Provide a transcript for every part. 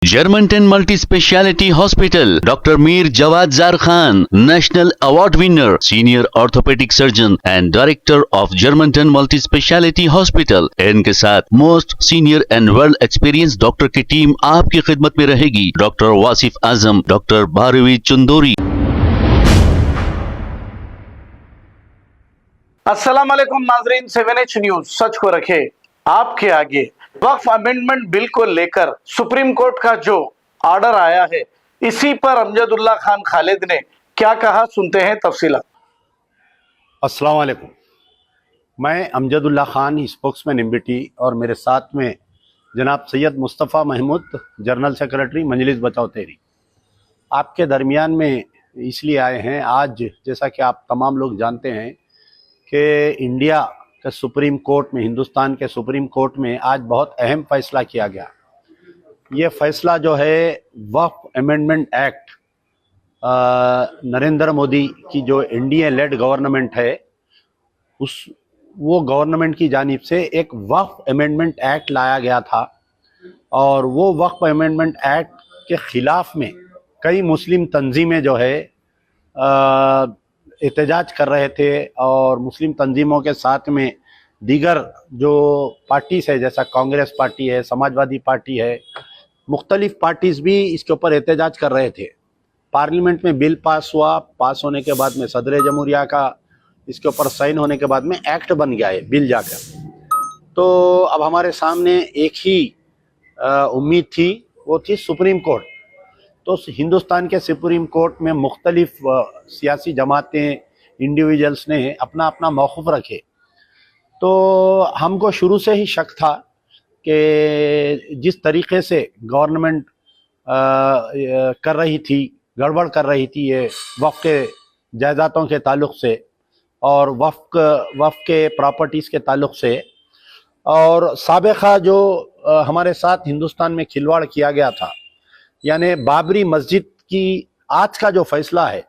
Germanton multi speciality hospital, doctor Mir Jawad jar Khan, national award winner, senior orthopaedic surgeon and director of Germanton multi speciality hospital. इनके साथ most senior and well experience doctor की team आपकी खिदमत में रहेगी। Doctor Wasif Azam, doctor Bharvi Chandori. अस्सलाम वालेकुम नाजरीन, 7H न्यूज सच को रखे आपके आगे। वक्फ अमेंडमेंट बिल को लेकर सुप्रीम कोर्ट का जो ऑर्डर आया है, इसी पर अमजदुल्ला खान खालिद ने क्या कहा, सुनते हैं तफसीलात। अस्सलाम वालेकुम, मैं अमजदुल्ला खान, स्पोक्समैन एमबीटी, और मेरे साथ में जनाब सैयद मुस्तफ़ा महमूद, जनरल सेक्रेटरी मजलिस बचाओ तहरीक, आपके दरमियान में इसलिए आए हैं। आज जैसा कि आप तमाम लोग जानते हैं कि इंडिया के सुप्रीम कोर्ट में, हिंदुस्तान के सुप्रीम कोर्ट में आज बहुत अहम फैसला किया गया। ये फैसला जो है वक्फ अमेंडमेंट एक्ट, नरेंद्र मोदी की जो एनडीए लेड गवर्नमेंट है, वो गवर्नमेंट की जानिब से एक वक्फ अमेंडमेंट एक्ट लाया गया था। और वो वक्फ अमेंडमेंट एक्ट के ख़िलाफ़ में कई मुस्लिम तंजीमें जो है एहतजाज कर रहे थे, और मुस्लिम तंजीमों के साथ में दीगर जो पार्टीज़ है, जैसा कांग्रेस पार्टी है, समाजवादी पार्टी है, मुख्तलिफ पार्टीज़ भी इसके ऊपर एहतजाज कर रहे थे। पार्लियामेंट में बिल पास हुआ, पास होने के बाद में सदर जमहूरिया का इसके ऊपर साइन होने के बाद में एक्ट बन गया है बिल जाकर। तो अब हमारे सामने एक ही उम्मीद थी, वो थी सुप्रीम कोर्ट। तो हिंदुस्तान के सुप्रीम कोर्ट में मुख्तलिफ सियासी जमातें, इंडिविजुअल्स ने अपना अपना मौक़िफ़ रखे। तो हमको शुरू से ही शक था कि जिस तरीके से गवर्नमेंट कर रही थी, गड़बड़ कर रही थी ये वफ़्क़ के जायदादों के ताल्लुक़ से और वफ़्क़ के प्रॉपर्टीज़ के ताल्लुक़ से, और साबिक़ा जो हमारे साथ हिंदुस्तान में खिलवाड़ किया गया था, यानी बाबरी मस्जिद की आज का जो फैसला है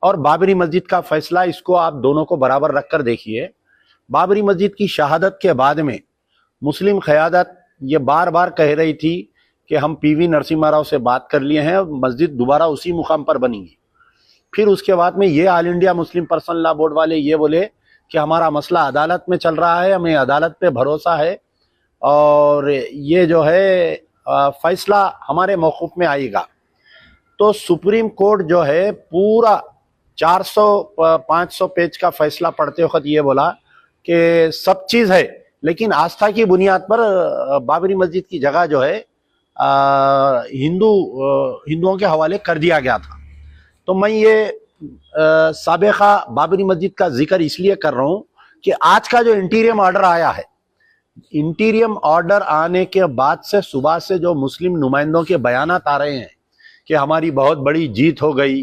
और बाबरी मस्जिद का फैसला, इसको आप दोनों को बराबर रख कर देखिए। बाबरी मस्जिद की शहादत के बाद में मुस्लिम क़यादत ये बार बार कह रही थी कि हम पीवी नरसिम्हा राव से बात कर लिए हैं, मस्जिद दोबारा उसी मुकाम पर बनेगी। फिर उसके बाद में ये all India Muslim Personal Law board वाले ये बोले कि हमारा मसला अदालत में चल रहा है, हमें अदालत पे भरोसा है और ये जो है फैसला हमारे मौक़िफ़ में आएगा। तो सुप्रीम कोर्ट जो है पूरा 400-500 पेज का फैसला पढ़ते वक्त ये बोला कि सब चीज़ है, लेकिन आस्था की बुनियाद पर बाबरी मस्जिद की जगह जो है हिंदुओं के हवाले कर दिया गया था। तो मैं ये साबिक़ा बाबरी मस्जिद का जिक्र इसलिए कर रहा हूँ कि आज का जो इंटीरियम ऑर्डर आया है, इंटीरियम ऑर्डर आने के बाद से सुबह से जो मुस्लिम नुमाइंदों के बयानात आ रहे हैं कि हमारी बहुत बड़ी जीत हो गई।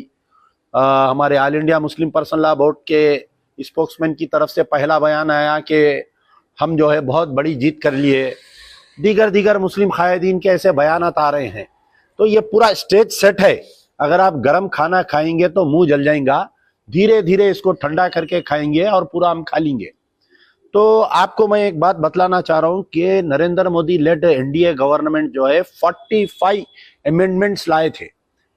हमारे all India Muslim Personal Law board के स्पोक्समैन की तरफ से पहला बयान आया कि हम जो है बहुत बड़ी जीत कर लिए। दीगर मुस्लिम कायदीन के ऐसे बयानात आ रहे हैं। तो ये पूरा स्टेज सेट है। अगर आप गर्म खाना खाएंगे तो मुंह जल जाएगा, धीरे धीरे इसको ठंडा करके खाएंगे और पूरा हम खा लेंगे। तो आपको मैं एक बात बतलाना चाह रहा हूँ कि Narendra Modi led NDA government जो है 45 अमेंडमेंट्स लाए थे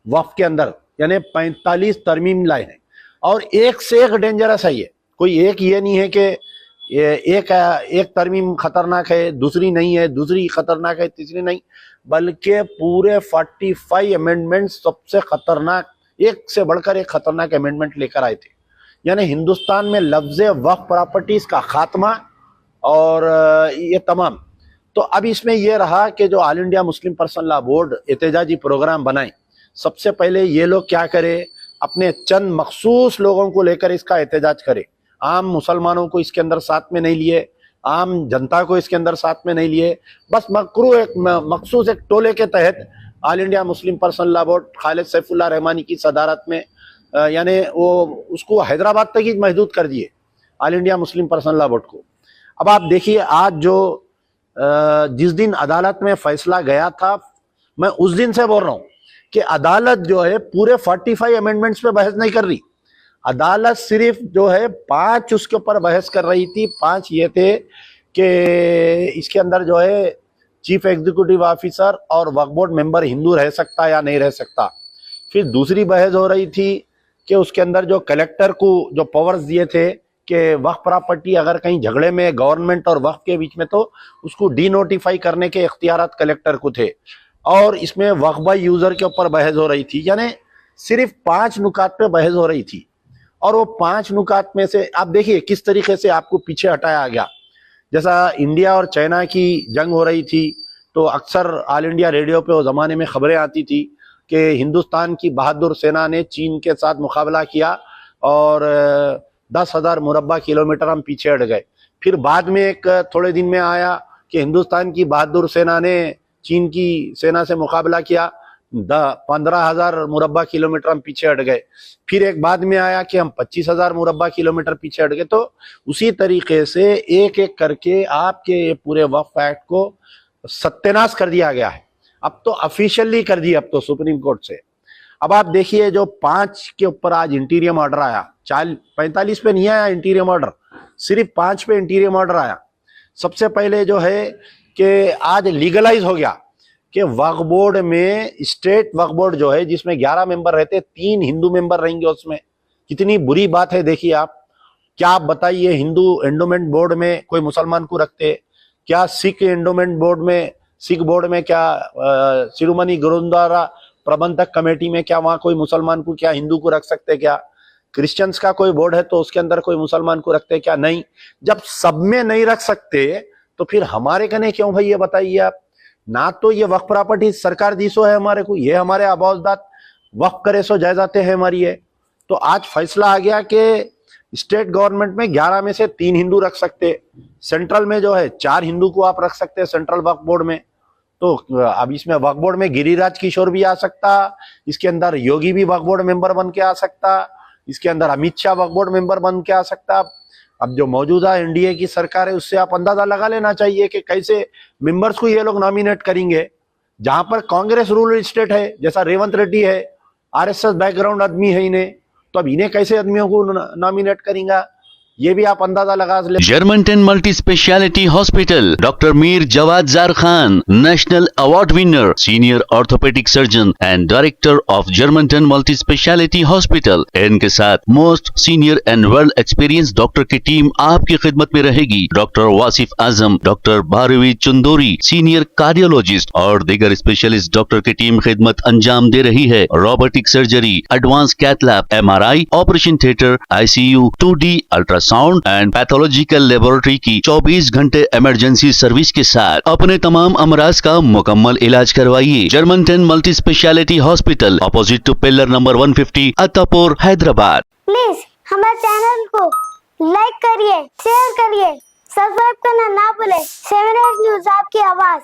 वक्फ के अंदर, यानी 45 तरमीम लाए हैं, और एक से एक डेंजरस है। ये कोई एक ये नहीं है कि एक तरमीम खतरनाक है, दूसरी नहीं है, दूसरी खतरनाक है, तीसरी नहीं, बल्कि पूरे 45 अमेंडमेंट सबसे खतरनाक, एक से बढ़कर एक खतरनाक अमेंडमेंट लेकर आए थे। यानी हिंदुस्तान में लफ्ज़ वक्फ प्रॉपर्टीज़ का खात्मा और ये तमाम। तो अब इसमें यह रहा कि जो All India Muslim Personal Law Board एहतजाजी प्रोग्राम बनाए, सबसे पहले ये लोग क्या करे, अपने चंद मखसूस लोगों को लेकर इसका एहतजाज करे। आम मुसलमानों को इसके अंदर साथ में नहीं लिए, आम जनता को इसके अंदर साथ में नहीं लिए, बस मखसूस एक टोले के तहत all India Muslim Personal Law board Khalid Saifullah Rahmani की सदारत में, यानी वो उसको हैदराबाद तक ही महदूद कर दिए all India Muslim Personal Law board को। अब आप देखिए, आज जो जिस दिन अदालत में फैसला गया था, मैं उस दिन से बोल रहा हूँ कि अदालत जो है पूरे 45 अमेंडमेंट्स पे बहस नहीं कर रही। अदालत सिर्फ जो है 5 उसके ऊपर बहस कर रही थी। 5 ये थे कि इसके अंदर जो है चीफ एग्जीक्यूटिव ऑफिसर और वक्फ बोर्ड मेंबर हिंदू रह सकता या नहीं रह सकता। फिर दूसरी बहस हो रही थी कि उसके अंदर जो कलेक्टर को जो पावर्स दिए थे कि वक्फ प्रॉपर्टी अगर कहीं झगड़े में गवर्नमेंट और वक्फ के बीच में तो उसको डी नोटिफाई करने के इख्तियारात कलेक्टर को थे। और इसमें वक्फ बाय यूजर के ऊपर बहस हो रही थी, यानी सिर्फ 5 नुकात पे बहस हो रही थी। और वो 5 नुकात में से आप देखिए किस तरीके से आपको पीछे हटाया गया। जैसा इंडिया और चाइना की जंग हो रही थी तो अक्सर ऑल इंडिया रेडियो पे वो जमाने में खबरें आती थी कि हिंदुस्तान की बहादुर सेना ने चीन के साथ मुकाबला किया और 10,000 मुरब्बा किलोमीटर हम पीछे हट गए। फिर बाद में एक थोड़े दिन में आया कि हिंदुस्तान की बहादुर सेना ने चीन की सेना से मुकाबला किया, 15,000 मुरब्बा किलोमीटर हम पीछे हट गए। फिर एक बाद में आया कि हम 25,000 मुरब्बा किलोमीटर पीछे हट गए। तो उसी तरीके से एक एक करके आपके पूरे वक्फ एक्ट को सत्यानाश कर दिया गया है। अब तो ऑफिशियली कर दिया अब तो सुप्रीम कोर्ट से। अब आप देखिए जो 5 के ऊपर आज इंटीरियम ऑर्डर आया, 45 पे नहीं आया इंटीरियम ऑर्डर, सिर्फ 5 पे इंटीरियम ऑर्डर आया। सबसे पहले जो है कि आज लीगलाइज हो गया कि वक्फ बोर्ड में स्टेट वक्फ बोर्ड जो है जिसमें 11 मेंबर रहते, 3 हिंदू मेंबर रहेंगे उसमें। कितनी बुरी बात है देखिए आप। क्या आप बताइए, हिंदू एंडोमेंट बोर्ड में कोई मुसलमान को रखते? क्या सिख एंडोमेंट बोर्ड में, सिख बोर्ड में क्या शिरोमणि गुरुद्वारा प्रबंधक कमेटी में क्या वहां कोई मुसलमान को, क्या हिंदू को रख सकते? क्या क्रिश्चियंस का कोई बोर्ड है तो उसके अंदर कोई मुसलमान को रखते? क्या नहीं? जब सब में नहीं रख सकते तो फिर हमारे कने क्यों भाई, ये बताइए आप। ना तो ये वक्फ प्रॉपर्टी सरकार दी सो है हमारे को, ये हमारे आबाजदात वक्फ करे सो जायदाते हैं हमारी है। तो आज फैसला आ गया कि स्टेट गवर्नमेंट में 11 में से 3 हिंदू रख सकते, सेंट्रल में जो है 4 हिंदू को आप रख सकते हैं सेंट्रल वक्फ बोर्ड में। तो अब इसमें वक्फ बोर्ड में गिरिराज किशोर भी आ सकता, इसके अंदर योगी भी वक्फ बोर्ड मेंबर बन के आ सकता, इसके अंदर अमित शाह वक्फ बोर्ड मेंबर बन के आ सकता। अब जो मौजूदा एनडीए की सरकार है उससे आप अंदाजा लगा लेना चाहिए कि कैसे मेंबर्स को ये लोग नॉमिनेट करेंगे। जहां पर कांग्रेस रूल स्टेट है, जैसा रेवंत रेड्डी है, आरएसएस बैकग्राउंड आदमी है इन्हें, तो अब इन्हें कैसे आदमियों को नॉमिनेट करेंगे, ये भी आप अंदाजा लगा ले। Germanton multi speciality hospital, doctor Mir Jawad jar Khan, national award winner, senior orthopaedic surgeon and director of Germanton multi speciality hospital. इनके साथ most senior and well experience doctor की टीम आपकी खिदमत में रहेगी। Doctor Wasif Azam, doctor Bharvi Chandori, senior cardiologist और दीगर स्पेशलिस्ट डॉक्टर की टीम खिदमत अंजाम दे रही है। Robotic surgery, advance cath lab, MRI, operation theatre, ICU, 2D ultrasound and pathological laboratory की 24 घंटे इमरजेंसी सर्विस के साथ अपने तमाम अमराज का मुकम्मल इलाज करवाइए। Germanton multi speciality hospital, opposite to pillar number 150, Attapur, Hyderabad. Please हमारे चैनल को लाइक करिए, शेयर करिए, सब्सक्राइब करना ना भूले। 7 न्यूज़ आपकी आवाज।